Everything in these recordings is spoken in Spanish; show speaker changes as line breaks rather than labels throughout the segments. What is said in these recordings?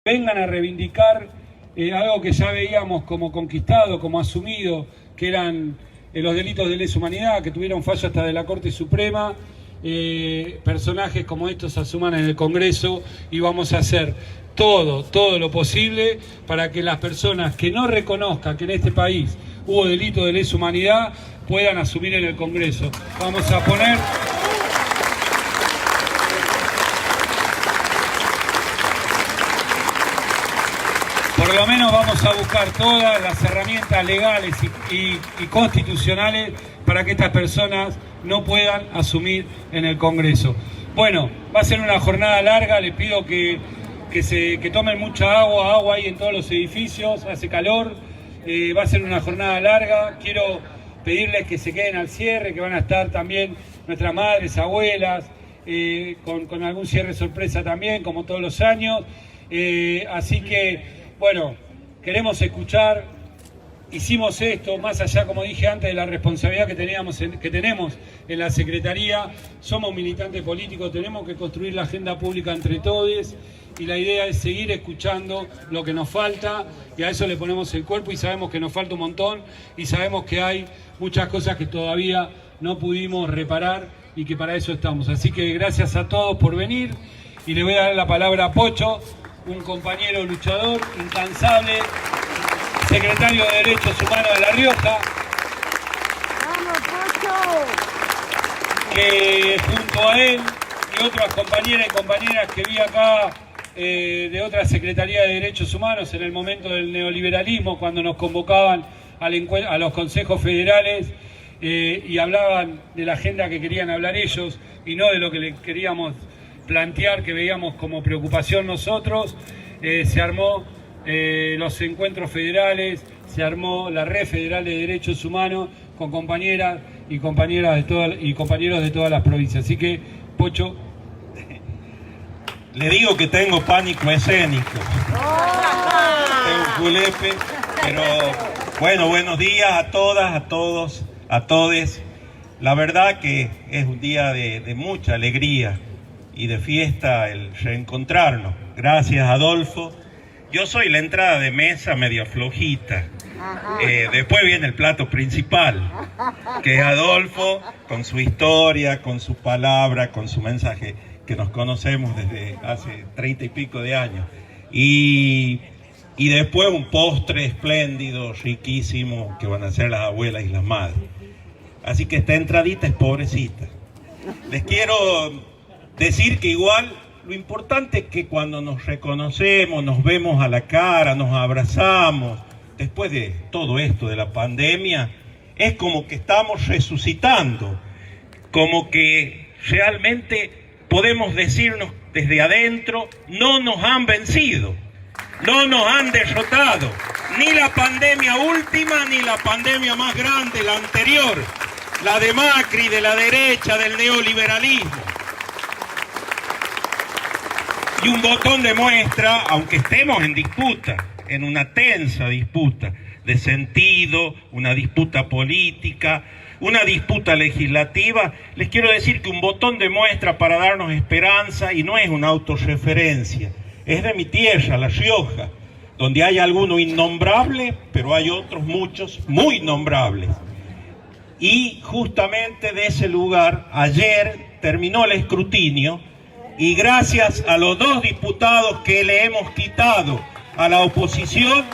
vengan a reivindicar algo que ya veíamos como conquistado, como asumido, que eran los delitos de lesa humanidad, que tuvieron fallo hasta de la Corte Suprema. Personajes como estos asuman en el Congreso y vamos a hacer todo lo posible para que las personas que no reconozcan que en este país hubo delito de lesa humanidad puedan asumir en el Congreso. Vamos a poner... Por lo menos vamos a buscar todas las herramientas legales y constitucionales para que estas personas no puedan asumir en el Congreso. Bueno, va a ser una jornada larga, les pido que tomen mucha agua hay en todos los edificios, hace calor, va a ser una jornada larga. Quiero pedirles que se queden al cierre, que van a estar también nuestras madres, abuelas, con algún cierre sorpresa también, como todos los años. Así que, bueno, queremos escuchar, hicimos esto, más allá, como dije antes, de la responsabilidad que tenemos en la Secretaría. Somos militantes políticos, tenemos que construir la agenda pública entre todos y la idea es seguir escuchando lo que nos falta y a eso le ponemos el cuerpo y sabemos que nos falta un montón y sabemos que hay muchas cosas que todavía no pudimos reparar y que para eso estamos. Así que gracias a todos por venir y le voy a dar la palabra a Pocho, un compañero luchador, incansable, secretario de Derechos Humanos de La Rioja, que junto a él y otras compañeras y compañeras que vi acá de otra Secretaría de Derechos Humanos en el momento del neoliberalismo, cuando nos convocaban a los consejos federales y hablaban de la agenda que querían hablar ellos y no de lo que les queríamos plantear, que veíamos como preocupación nosotros. Se armó los encuentros federales, se armó la Red Federal de Derechos Humanos con compañeras y compañeros de todas las provincias. Así que, Pocho.
Le digo que tengo pánico escénico. Tengo un culepe, pero bueno, buenos días a todas, a todos, a todes. La verdad que es un día de mucha alegría y de fiesta el reencontrarnos. Gracias, Adolfo. Yo soy la entrada de mesa medio flojita. Después viene el plato principal, que es Adolfo, con su historia, con su palabra, con su mensaje, que nos conocemos desde hace 30 y pico de años. Y después un postre espléndido, riquísimo, que van a hacer las abuelas y las madres. Así que esta entradita es pobrecita. Les quiero decir que igual lo importante es que cuando nos reconocemos, nos vemos a la cara, nos abrazamos, después de todo esto de la pandemia, es como que estamos resucitando, como que realmente podemos decirnos desde adentro, no nos han vencido, no nos han derrotado, ni la pandemia última, ni la pandemia más grande, la anterior, la de Macri, de la derecha, del neoliberalismo. Y un botón de muestra, aunque estemos en disputa, en una tensa disputa de sentido, una disputa política, una disputa legislativa, les quiero decir que un botón de muestra para darnos esperanza, y no es una autorreferencia, es de mi tierra, La Rioja, donde hay alguno innombrable, pero hay otros muchos muy nombrables. Y justamente de ese lugar, ayer terminó el escrutinio, y gracias a los 2 diputados que le hemos quitado a la oposición,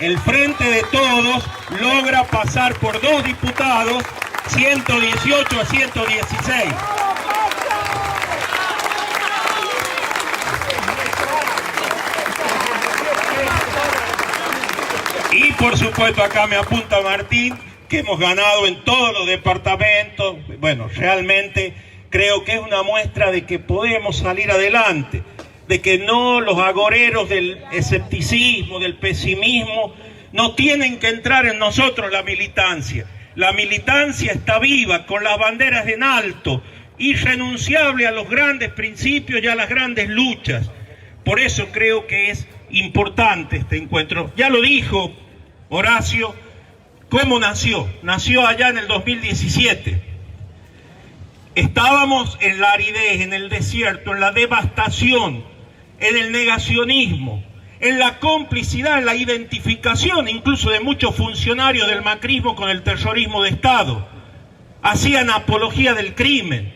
el Frente de Todos logra pasar por 2 diputados, 118 a 116. Y por supuesto acá me apunta Martín, que hemos ganado en todos los departamentos. Bueno, realmente creo que es una muestra de que podemos salir adelante, de que no los agoreros del escepticismo, del pesimismo, no tienen que entrar en nosotros la militancia. La militancia está viva, con las banderas en alto, irrenunciable a los grandes principios y a las grandes luchas. Por eso creo que es importante este encuentro. Ya lo dijo Horacio, ¿cómo nació? Nació allá en el 2017. Estábamos en la aridez, en el desierto, en la devastación, en el negacionismo, en la complicidad, en la identificación incluso de muchos funcionarios del macrismo con el terrorismo de Estado. Hacían apología del crimen.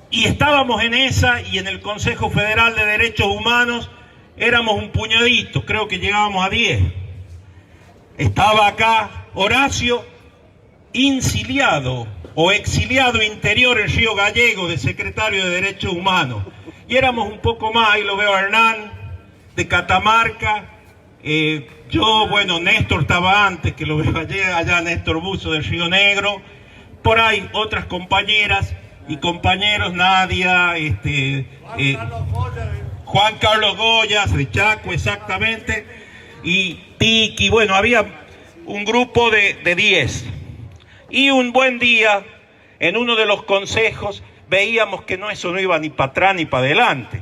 Y estábamos en esa, y en el Consejo Federal de Derechos Humanos éramos un puñadito, creo que llegábamos a 10. Estaba acá Horacio, inciliado o exiliado interior en Río Gallego, de secretario de Derechos Humanos. Y éramos un poco más, ahí lo veo a Hernán, de Catamarca. Yo, bueno, Néstor estaba antes, que lo veo allá Néstor Buzo de Río Negro. Por ahí otras compañeras y compañeros, Nadia, Juan Carlos Goyas de Chaco, exactamente, y Tiki. Bueno, había un grupo de 10. Y un buen día, en uno de los consejos, veíamos que eso no iba ni para atrás ni para adelante,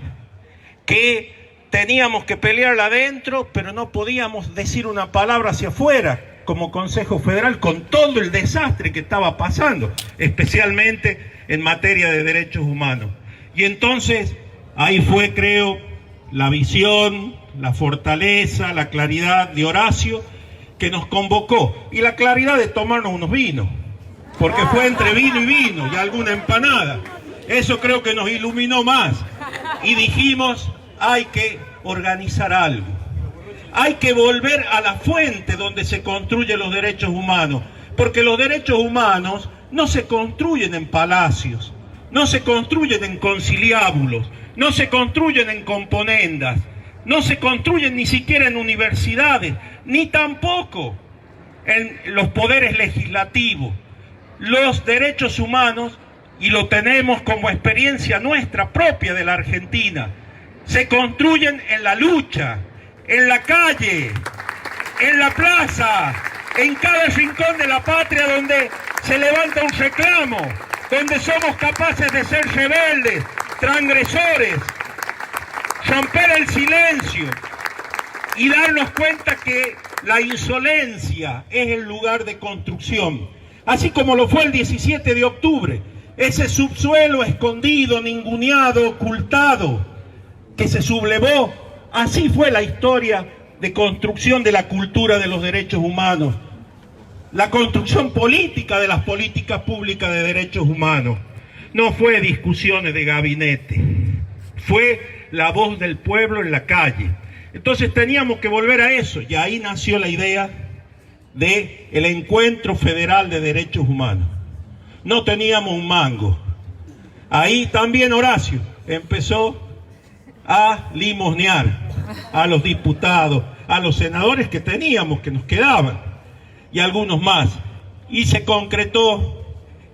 que teníamos que pelearla adentro, pero no podíamos decir una palabra hacia afuera, como Consejo Federal, con todo el desastre que estaba pasando, especialmente en materia de derechos humanos. Y entonces, ahí fue, creo, la visión, la fortaleza, la claridad de Horacio, que nos convocó, y la claridad de tomarnos unos vinos, porque fue entre vino y vino, y alguna empanada. Eso creo que nos iluminó más, y dijimos, hay que organizar algo. Hay que volver a la fuente donde se construyen los derechos humanos, porque los derechos humanos no se construyen en palacios, no se construyen en conciliábulos, no se construyen en componendas, no se construyen ni siquiera en universidades, ni tampoco en los poderes legislativos. Los derechos humanos, y lo tenemos como experiencia nuestra propia de la Argentina, se construyen en la lucha, en la calle, en la plaza, en cada rincón de la patria donde se levanta un reclamo, donde somos capaces de ser rebeldes, transgresores, romper el silencio y darnos cuenta que la insolencia es el lugar de construcción. Así como lo fue el 17 de octubre, ese subsuelo escondido, ninguneado, ocultado, que se sublevó. Así fue la historia de construcción de la cultura de los derechos humanos, la construcción política de las políticas públicas de derechos humanos. No fue discusiones de gabinete, fue la voz del pueblo en la calle. Entonces teníamos que volver a eso, y ahí nació la idea del Encuentro Federal de Derechos Humanos. No teníamos un mango. Ahí también Horacio empezó a limosnear a los diputados, a los senadores que teníamos, que nos quedaban, y algunos más. Y se concretó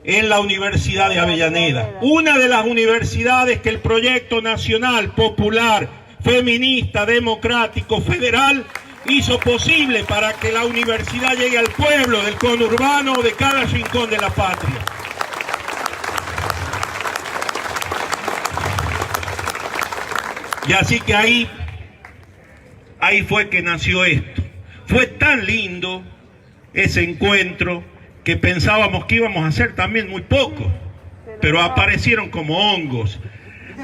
en la Universidad de Avellaneda, una de las universidades que el proyecto nacional, popular, feminista, democrático, federal, hizo posible para que la universidad llegue al pueblo del conurbano, de cada rincón de la patria. Y así que ahí fue que nació esto. Fue tan lindo ese encuentro que pensábamos que íbamos a hacer también muy poco, pero aparecieron como hongos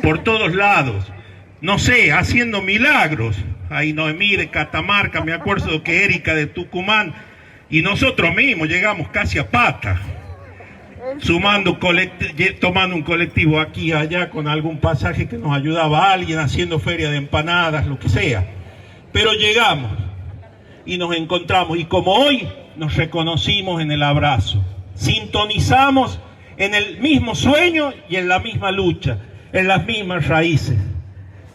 por todos lados, no sé, haciendo milagros. Ahí Noemí de Catamarca, me acuerdo que Erika de Tucumán, y nosotros mismos llegamos casi a pata, tomando un colectivo aquí y allá con algún pasaje que nos ayudaba a alguien, haciendo feria de empanadas, lo que sea. Pero llegamos y nos encontramos, y como hoy nos reconocimos en el abrazo, sintonizamos en el mismo sueño y en la misma lucha, en las mismas raíces.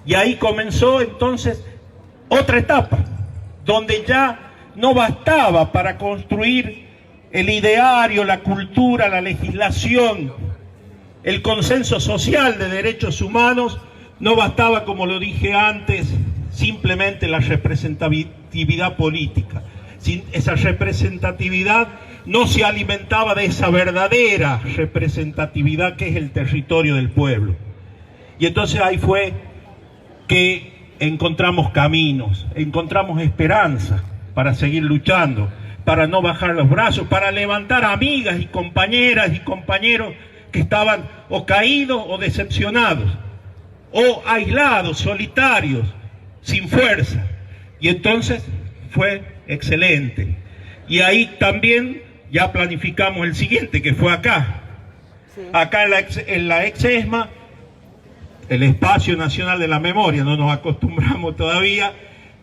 Y ahí comenzó entonces otra etapa, donde ya no bastaba para construir el ideario, la cultura, la legislación, el consenso social de derechos humanos, no bastaba, como lo dije antes, simplemente la representatividad política. Sin esa representatividad no se alimentaba de esa verdadera representatividad que es el territorio del pueblo. Y entonces ahí fue que encontramos caminos, encontramos esperanza para seguir luchando, para no bajar los brazos, para levantar amigas y compañeras y compañeros que estaban o caídos o decepcionados, o aislados, solitarios, sin fuerza. Y entonces fue excelente. Y ahí también ya planificamos el siguiente, que fue acá. Sí. Acá en la ex ESMA, el Espacio Nacional de la Memoria, no nos acostumbramos todavía,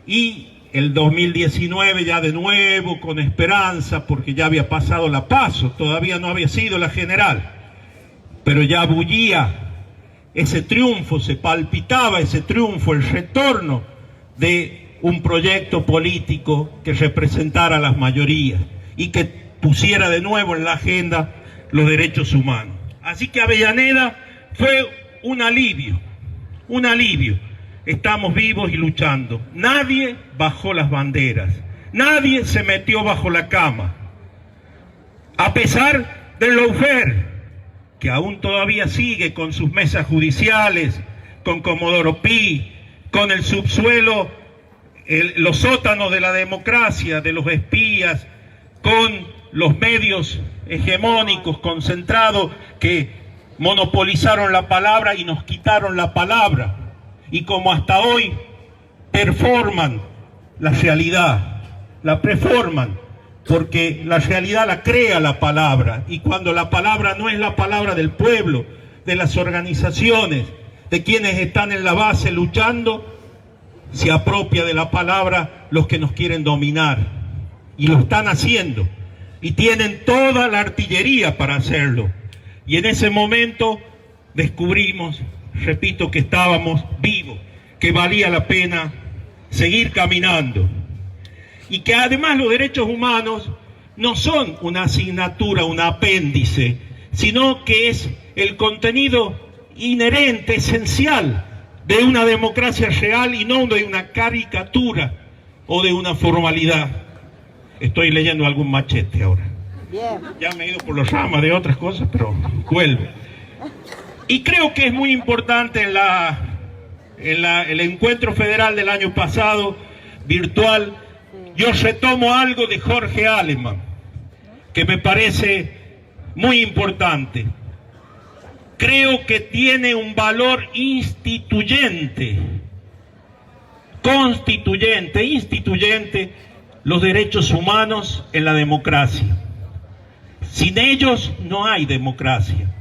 y el 2019 ya de nuevo con esperanza, porque ya había pasado la PASO, todavía no había sido la general, pero ya bullía ese triunfo, se palpitaba ese triunfo, el retorno de un proyecto político que representara a las mayorías y que pusiera de nuevo en la agenda los derechos humanos. Así que Avellaneda fue un alivio, un alivio. Estamos vivos y luchando. Nadie bajó las banderas, nadie se metió bajo la cama. A pesar del lawfare, que aún todavía sigue con sus mesas judiciales, con Comodoro Pi, con el subsuelo, los sótanos de la democracia, de los espías, con los medios hegemónicos concentrados que monopolizaron la palabra y nos quitaron la palabra. Y como hasta hoy performan la realidad, la preforman, porque la realidad la crea la palabra, y cuando la palabra no es la palabra del pueblo, de las organizaciones, de quienes están en la base luchando, se apropia de la palabra los que nos quieren dominar, y lo están haciendo, y tienen toda la artillería para hacerlo. Y en ese momento descubrimos, repito, que estábamos vivos, que valía la pena seguir caminando. Y que además los derechos humanos no son una asignatura, un apéndice, sino que es el contenido inherente, esencial de una democracia real y no de una caricatura o de una formalidad. Estoy leyendo algún machete ahora. Ya me he ido por las ramas de otras cosas, pero vuelvo. Y creo que es muy importante el encuentro federal del año pasado, virtual. Yo retomo algo de Jorge Aleman, que me parece muy importante. Creo que tiene un valor instituyente, constituyente, instituyente, los derechos humanos en la democracia. Sin ellos no hay democracia.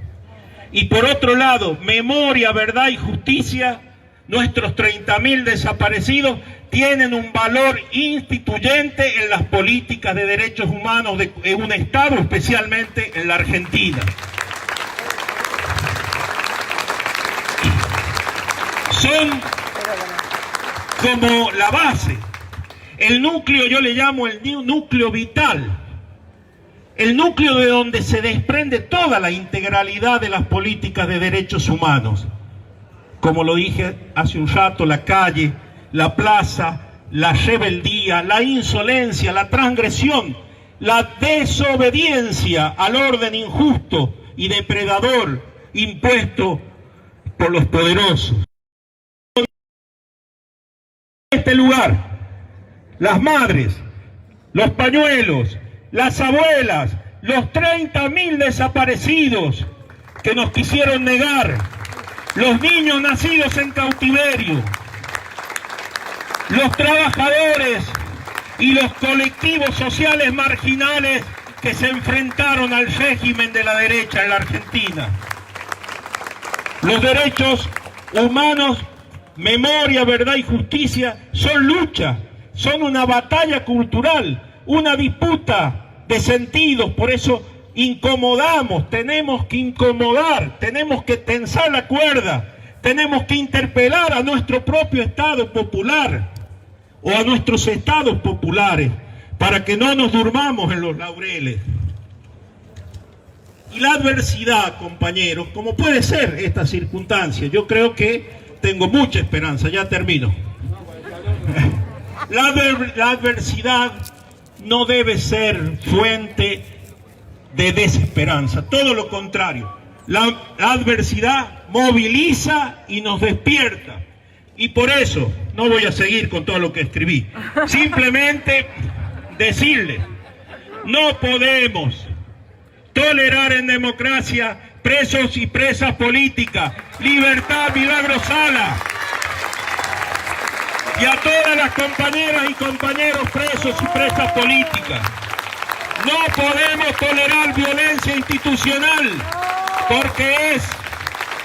Y por otro lado, memoria, verdad y justicia, nuestros 30.000 desaparecidos tienen un valor instituyente en las políticas de derechos humanos de un Estado, especialmente en la Argentina. Son como la base, el núcleo, yo le llamo el núcleo vital, el núcleo de donde se desprende toda la integralidad de las políticas de derechos humanos. Como lo dije hace un rato, la calle, la plaza, la rebeldía, la insolencia, la transgresión, la desobediencia al orden injusto y depredador impuesto por los poderosos. En este lugar, las madres, los pañuelos, las abuelas, los 30.000 desaparecidos que nos quisieron negar, los niños nacidos en cautiverio, los trabajadores y los colectivos sociales marginales que se enfrentaron al régimen de la derecha en la Argentina. Los derechos humanos, memoria, verdad y justicia son lucha, son una batalla cultural, una disputa de sentidos. Por eso incomodamos, tenemos que incomodar, tenemos que tensar la cuerda, tenemos que interpelar a nuestro propio Estado popular o a nuestros estados populares para que no nos durmamos en los laureles. Y la adversidad, compañeros, como puede ser esta circunstancia, yo creo que tengo mucha esperanza, ya termino. La adversidad no debe ser fuente de desesperanza, todo lo contrario. La adversidad moviliza y nos despierta. Y por eso, no voy a seguir con todo lo que escribí, simplemente decirle, no podemos tolerar en democracia presos y presas políticas. Libertad, Milagro Sala. y a todas las compañeras y compañeros presos y presas políticas. No podemos tolerar violencia institucional, porque es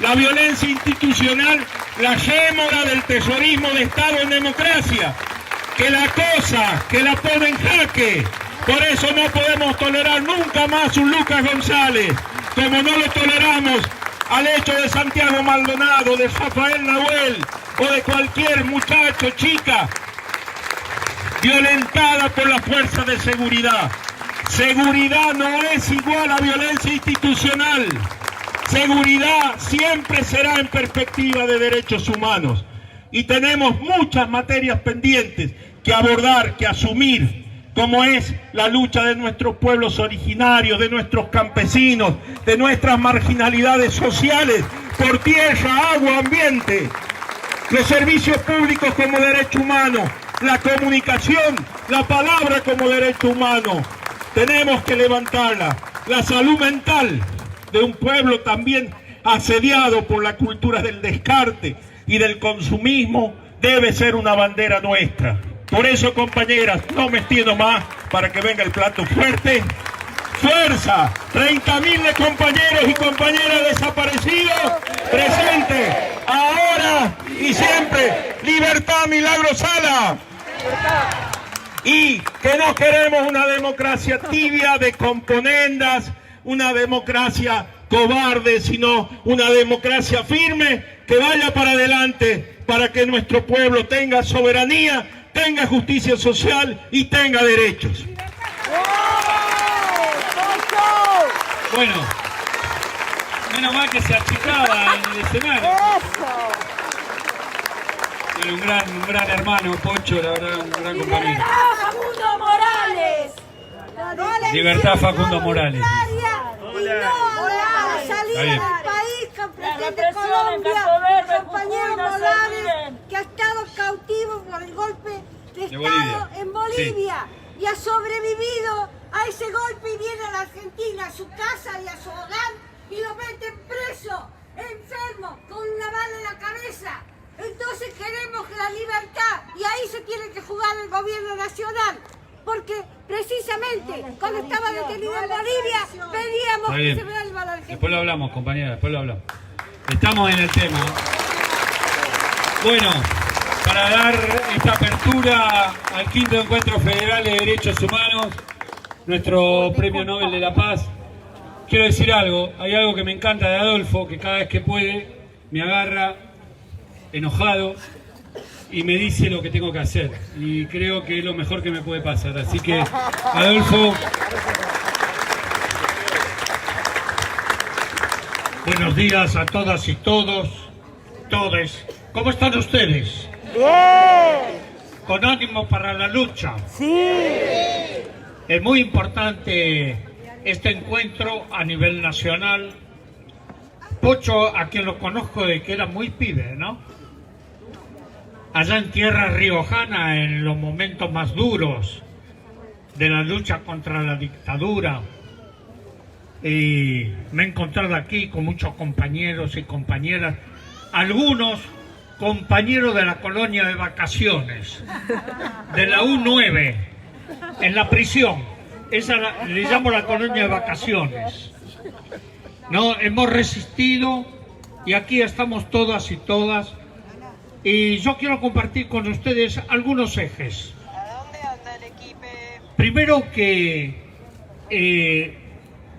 la violencia institucional la yémora del terrorismo de Estado en democracia, que la acosa, que la pone en jaque. Por eso no podemos tolerar nunca más un Lucas González, como no lo toleramos al hecho de Santiago Maldonado, de Rafael Nahuel o de cualquier muchacho, chica, violentada por las fuerzas de seguridad. Seguridad no es igual a violencia institucional. Seguridad siempre será en perspectiva de derechos humanos. Y tenemos muchas materias pendientes que abordar, que asumir, como es la lucha de nuestros pueblos originarios, de nuestros campesinos, de nuestras marginalidades sociales, por tierra, agua, ambiente, los servicios públicos como derecho humano, la comunicación, la palabra como derecho humano. Tenemos que levantarla. La salud mental de un pueblo también asediado por la cultura del descarte y del consumismo debe ser una bandera nuestra. Por eso, compañeras, no me extiendo más para que venga el plato fuerte. ¡Fuerza! 30.000 de compañeros y compañeras desaparecidos presentes, ahora y siempre. ¡Libertad, Milagro Sala! Y que no queremos una democracia tibia de componendas, una democracia cobarde, sino una democracia firme que vaya para adelante para que nuestro pueblo tenga soberanía, tenga justicia social y tenga derechos.
Bueno, menos mal que se achicaba en el escenario. Era un gran hermano, Pocho, la verdad, un gran compañero.
¡Libertad, Facundo Morales!
Libertad, Facundo Morales.
Y no a la salida del país que pretende Colombia, el compañero Morales, que ha estado cautivo por el golpe de Estado en Bolivia y ha sobrevivido a ese golpe y viene a la Argentina, a su casa y a su hogar y lo meten preso, enfermo, con una bala en la cabeza. Entonces queremos la libertad y ahí se tiene que jugar el gobierno nacional, porque precisamente cuando estaba detenido en Bolivia pedíamos que se vuelva a la Argentina.
Después lo hablamos, compañera, después lo hablamos. Estamos en el tema. Bueno, para dar esta apertura al 5º Encuentro Federal de Derechos Humanos, nuestro Premio Nobel de la Paz, quiero decir algo. Hay algo que me encanta de Adolfo, que cada vez que puede me agarra enojado y me dice lo que tengo que hacer, y creo que es lo mejor que me puede pasar. Así que, Adolfo,
buenos días a todas y todos, todes. ¿Cómo están ustedes?
Bien.
¿Con ánimo para la lucha?
Sí.
Es muy importante este encuentro a nivel nacional. Pocho, a quien lo conozco de que era muy pibe, ¿no? Allá en tierra riojana, en los momentos más duros de la lucha contra la dictadura. Y me he encontrado aquí con muchos compañeros y compañeras, algunos compañeros de la colonia de vacaciones, de la U9, en la prisión. Esa le llamo la colonia de vacaciones. No, hemos resistido y aquí estamos todas y todas. Y yo quiero compartir con ustedes algunos ejes.
¿A dónde anda el equipo?
Primero que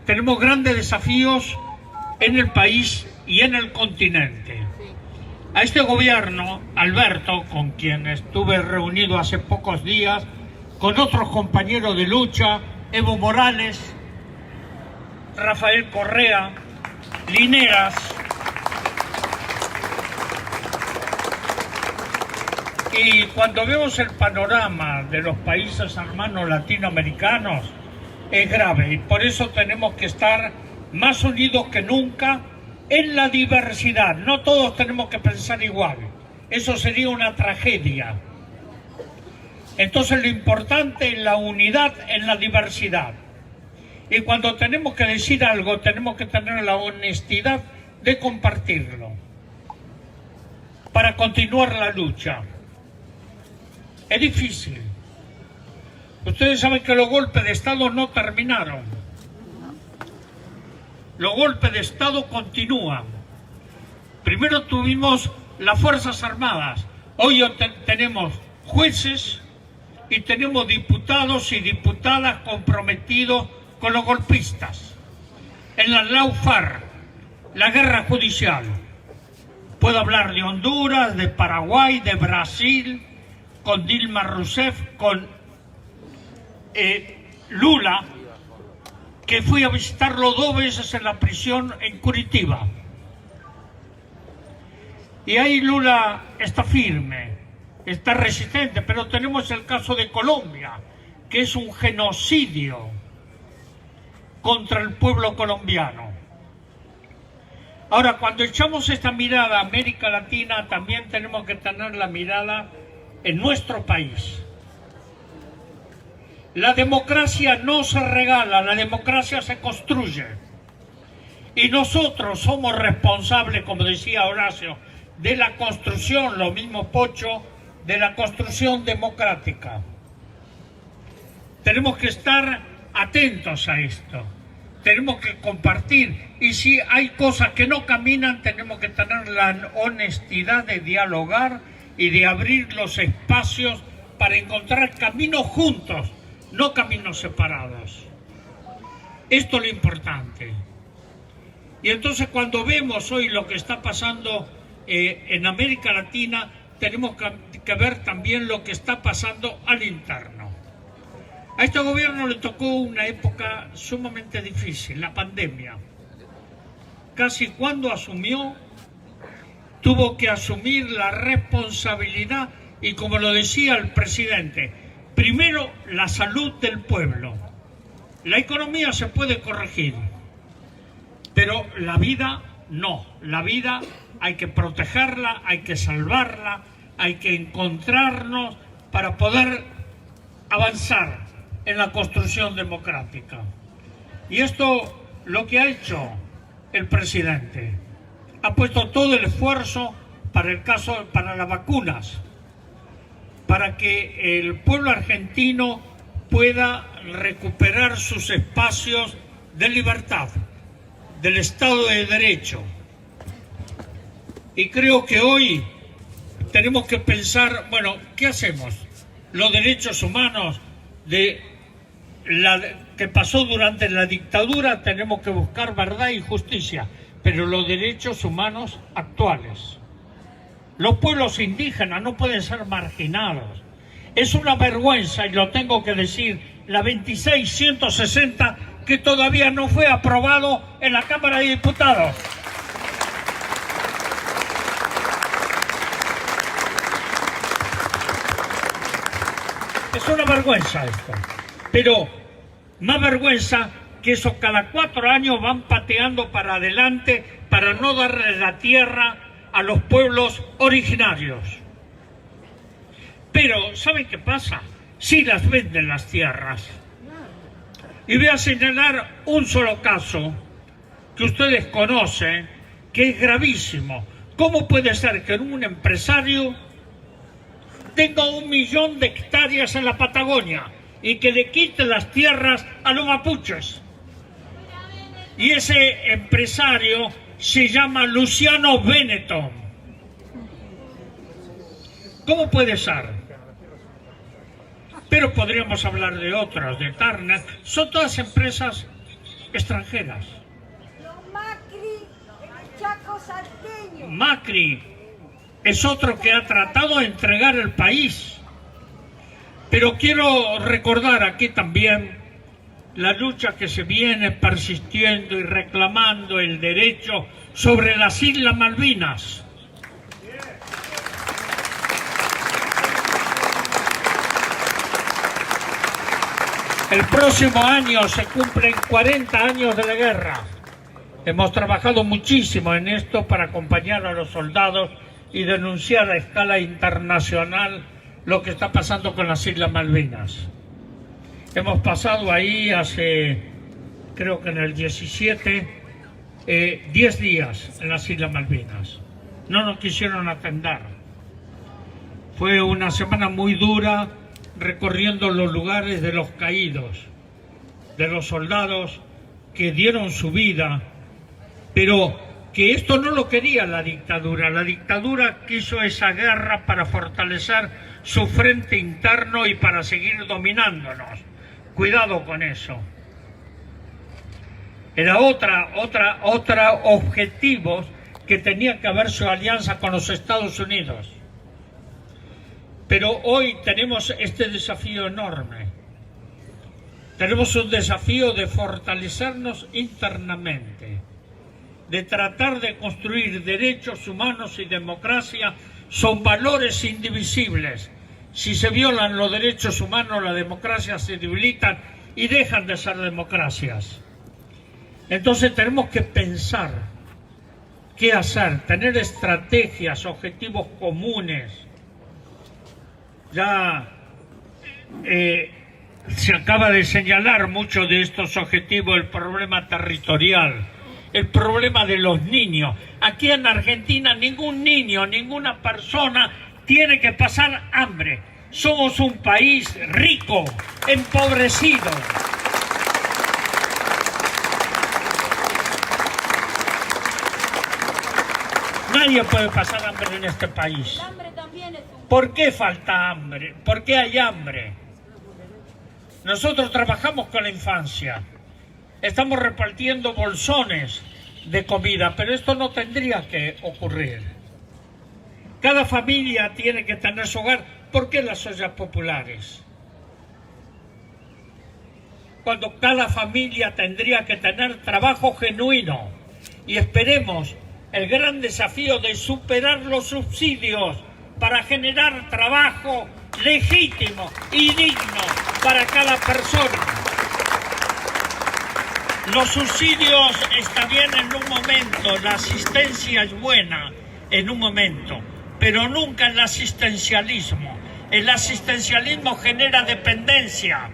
tenemos grandes desafíos en el país y en el continente. A este gobierno, Alberto, con quien estuve reunido hace pocos días, con otros compañeros de lucha, Evo Morales, Rafael Correa, Lineras, y cuando vemos el panorama de los países hermanos latinoamericanos, es grave, y por eso tenemos que estar más unidos que nunca en la diversidad. No todos tenemos que pensar igual, eso sería una tragedia. Entonces lo importante es la unidad en la diversidad. Y cuando tenemos que decir algo, tenemos que tener la honestidad de compartirlo para continuar la lucha. Es difícil. Ustedes saben que los golpes de Estado no terminaron. Los golpes de Estado continúan. Primero tuvimos las Fuerzas Armadas. Hoy tenemos jueces y tenemos diputados y diputadas comprometidos con los golpistas. En la Laufar, la guerra judicial. Puedo hablar de Honduras, de Paraguay, de Brasil, con Dilma Rousseff, con Lula, que fui a visitarlo 2 veces en la prisión en Curitiba. Y ahí Lula está firme, está resistente, pero tenemos el caso de Colombia, que es un genocidio contra el pueblo colombiano. Ahora, cuando echamos esta mirada a América Latina, también tenemos que tener la mirada en nuestro país. La democracia no se regala, la democracia se construye. Y nosotros somos responsables, como decía Horacio, de la construcción, lo mismo Pocho, de la construcción democrática. Tenemos que estar atentos a esto. Tenemos que compartir. Y si hay cosas que no caminan, tenemos que tener la honestidad de dialogar y de abrir los espacios para encontrar caminos juntos, no caminos separados. Esto es lo importante. Y entonces cuando vemos hoy lo que está pasando en América Latina, tenemos que ver también lo que está pasando al interno. A este gobierno le tocó una época sumamente difícil, la pandemia. Casi cuando asumió, tuvo que asumir la responsabilidad y, como lo decía el presidente, primero la salud del pueblo. La economía se puede corregir, pero la vida no. La vida hay que protegerla, hay que salvarla, hay que encontrarnos para poder avanzar en la construcción democrática. Y esto lo que ha hecho el presidente. Ha puesto todo el esfuerzo para las vacunas, para que el pueblo argentino pueda recuperar sus espacios de libertad, del Estado de Derecho. Y creo que hoy tenemos que pensar, bueno, ¿qué hacemos? Los derechos humanos que pasó durante la dictadura, tenemos que buscar verdad y justicia, pero los derechos humanos actuales. Los pueblos indígenas no pueden ser marginados. Es una vergüenza, y lo tengo que decir, la 26160, que todavía no fue aprobado en la Cámara de Diputados. Es una vergüenza esto, pero más vergüenza que eso cada 4 años van pateando para adelante para no darle la tierra a los pueblos originarios. Pero, ¿saben qué pasa? Sí las venden las tierras. Y voy a señalar un solo caso que ustedes conocen, que es gravísimo. ¿Cómo puede ser que un empresario tenga 1 millón de hectáreas en la Patagonia y que le quite las tierras a los mapuches? Y ese empresario se llama Luciano Benetton. ¿Cómo puede ser? Pero podríamos hablar de otras, de Turner. Son todas empresas extranjeras.
Los Macri, el Chaco salteño.
Macri es otro que ha tratado de entregar el país. Pero quiero recordar aquí también la lucha que se viene persistiendo y reclamando el derecho sobre las Islas Malvinas. El próximo año se cumplen 40 años de la guerra. Hemos trabajado muchísimo en esto para acompañar a los soldados y denunciar a escala internacional lo que está pasando con las Islas Malvinas. Hemos pasado ahí hace, creo que en el 17, 10 días en las Islas Malvinas. No nos quisieron atender. Fue una semana muy dura recorriendo los lugares de los caídos, de los soldados que dieron su vida, pero que esto no lo quería la dictadura. La dictadura quiso esa guerra para fortalecer su frente interno y para seguir dominándonos. Cuidado con eso. Era otra objetivos que tenía que haber su alianza con los Estados Unidos. Pero hoy tenemos este desafío enorme. Tenemos un desafío de fortalecernos internamente, de tratar de construir derechos humanos y democracia. Son valores indivisibles. Si se violan los derechos humanos, las democracias se debilitan y dejan de ser democracias. Entonces tenemos que pensar qué hacer, tener estrategias, objetivos comunes. Ya se acaba de señalar mucho de estos objetivos, el problema territorial, el problema de los niños. Aquí en Argentina ningún niño, ninguna persona tiene que pasar hambre. Somos un país rico, empobrecido. Nadie puede pasar hambre en este país. ¿Por qué falta hambre? ¿Por qué hay hambre? Nosotros trabajamos con la infancia. Estamos repartiendo bolsones de comida, pero esto no tendría que ocurrir. Cada familia tiene que tener su hogar. ¿Por qué las ollas populares? Cuando cada familia tendría que tener trabajo genuino. Y esperemos el gran desafío de superar los subsidios para generar trabajo legítimo y digno para cada persona. Los subsidios están bien en un momento, la asistencia es buena en un momento, pero nunca el asistencialismo. El asistencialismo genera dependencia,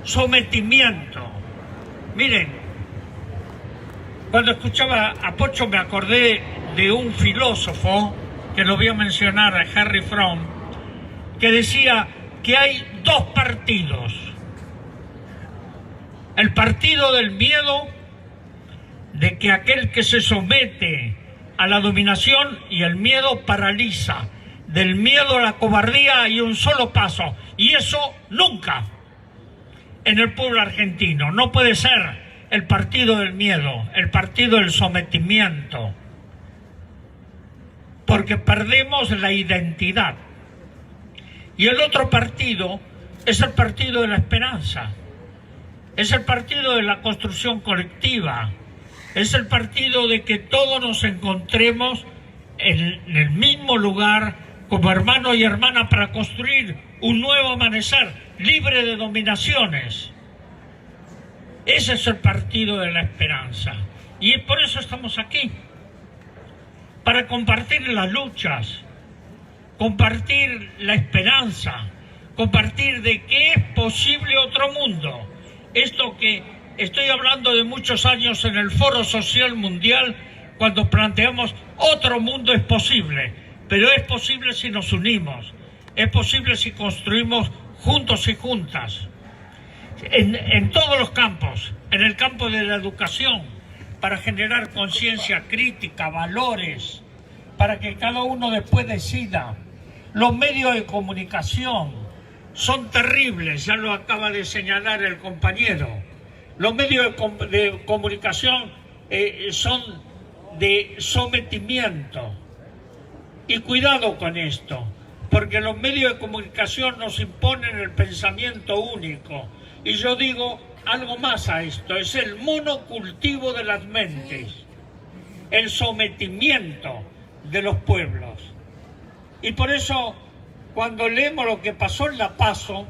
sometimiento. Miren, cuando escuchaba a Pocho me acordé de un filósofo, que lo voy a mencionar, a Henry Fromm, que decía que hay dos partidos. El partido del miedo, de que aquel que se somete a la dominación, y el miedo paraliza. Del miedo a la cobardía hay un solo paso, y eso nunca en el pueblo argentino. No puede ser el partido del miedo, el partido del sometimiento, porque perdemos la identidad. Y el otro partido es el partido de la esperanza, es el partido de la construcción colectiva, es el partido de que todos nos encontremos en el mismo lugar como hermanos y hermanas para construir un nuevo amanecer libre de dominaciones. Ese es el partido de la esperanza. Y por eso estamos aquí, para compartir las luchas, compartir la esperanza, compartir de que es posible otro mundo. Esto que estoy hablando de muchos años en el Foro Social Mundial, cuando planteamos otro mundo es posible, pero es posible si nos unimos, es posible si construimos juntos y juntas. En todos los campos, en el campo de la educación, para generar conciencia crítica, valores, para que cada uno después decida. Los medios de comunicación son terribles, ya lo acaba de señalar el compañero. Los medios de comunicación son de sometimiento. Y cuidado con esto, porque los medios de comunicación nos imponen el pensamiento único. Y yo digo algo más a esto, es el monocultivo de las mentes, el sometimiento de los pueblos. Y por eso, cuando leemos lo que pasó en La Paso,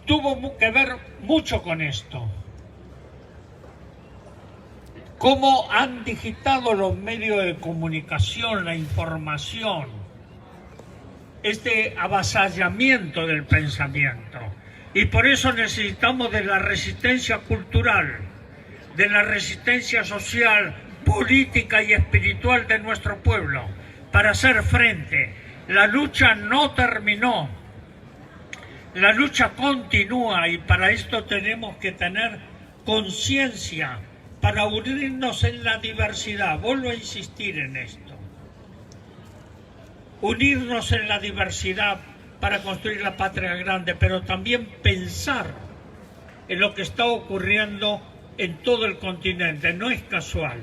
tuvo que ver mucho con esto. Cómo han digitado los medios de comunicación, la información, este avasallamiento del pensamiento. Y por eso necesitamos de la resistencia cultural, de la resistencia social, política y espiritual de nuestro pueblo, para hacer frente. La lucha no terminó, la lucha continúa y para esto tenemos que tener conciencia para unirnos en la diversidad. Vuelvo a insistir en esto. Unirnos en la diversidad para construir la patria grande, pero también pensar en lo que está ocurriendo en todo el continente. No es casual.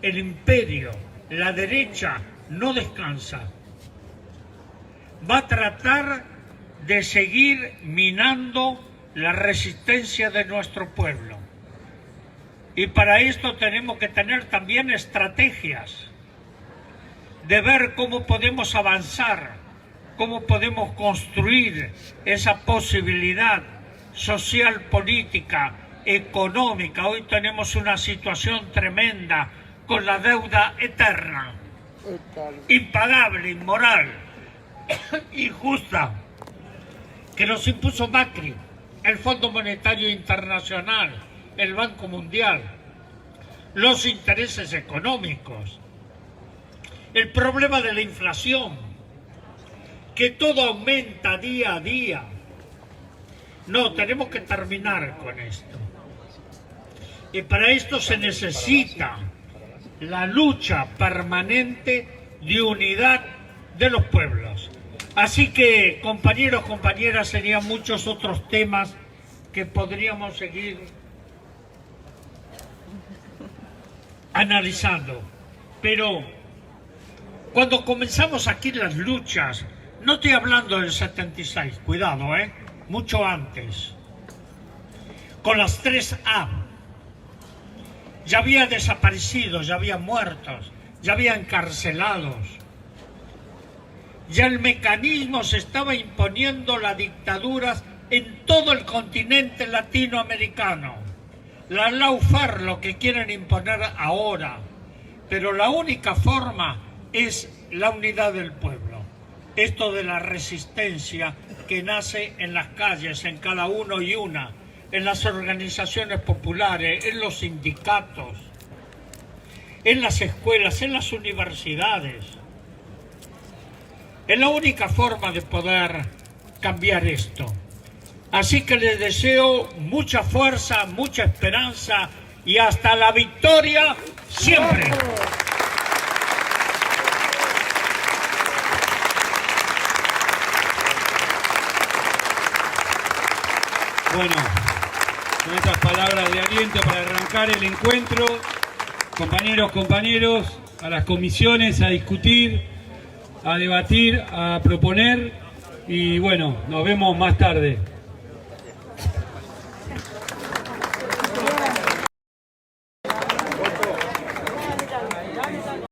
El imperio, la derecha, no descansa. Va a tratar de seguir minando la resistencia de nuestro pueblo. Y para esto tenemos que tener también estrategias de ver cómo podemos avanzar, cómo podemos construir esa posibilidad social, política, económica. Hoy tenemos una situación tremenda con la deuda eterna, impagable, inmoral, injusta, que nos impuso Macri, el Fondo Monetario Internacional, el Banco Mundial, los intereses económicos, el problema de la inflación, que todo aumenta día a día. No, tenemos que terminar con esto. Y para esto se necesita la lucha permanente de unidad de los pueblos. Así que, compañeros, compañeras, serían muchos otros temas que podríamos seguir analizando. Pero cuando comenzamos aquí las luchas, no estoy hablando del 76, cuidado, mucho antes, con las 3A, ya había desaparecidos, ya había muertos, ya había encarcelados. Ya el mecanismo se estaba imponiendo las dictaduras en todo el continente latinoamericano. La lawfare, lo que quieren imponer ahora. Pero la única forma es la unidad del pueblo. Esto de la resistencia que nace en las calles, en cada uno y una, en las organizaciones populares, en los sindicatos, en las escuelas, en las universidades. Es la única forma de poder cambiar esto. Así que les deseo mucha fuerza, mucha esperanza y hasta la victoria siempre.
Bueno, con estas palabras de aliento para arrancar el encuentro, compañeros, a las comisiones, a discutir, a debatir, a proponer y bueno, nos vemos más tarde.